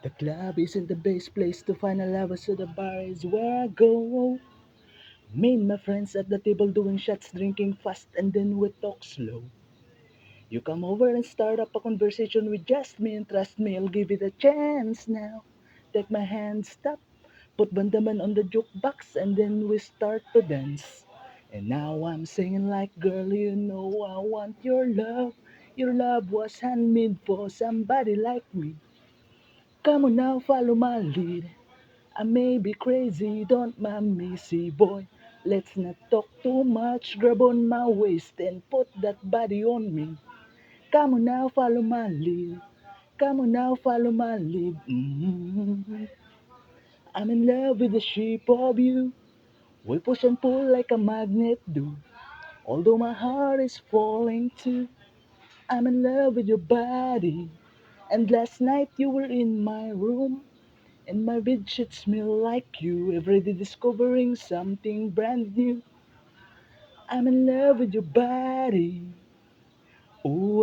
The club isn't the best place to find a lover, so the bar is where I go. Me and my friends at the table doing shots, drinking fast, and then we talk slow. You come over and start up a conversation with just me, and trust me, I'll give it a chance now. Take my hand, stop, put Bandaman on the jukebox, and then we start to dance. And now I'm singing like, girl, you know I want your love. Your love was handmade for somebody like me. Come on now, follow my lead. I may be crazy, don't mind me, see boy. Let's not talk too much, grab on my waist and put that body on me. Come on now, follow my lead. Come on now, follow my lead. I'm in love with the shape of you. We push and pull like a magnet do. Although my heart is falling too. I'm in love with your body. And last night you were in my room. And my bedsheets smell like you. Every day discovering something brand new. I'm in love with your body. Oh,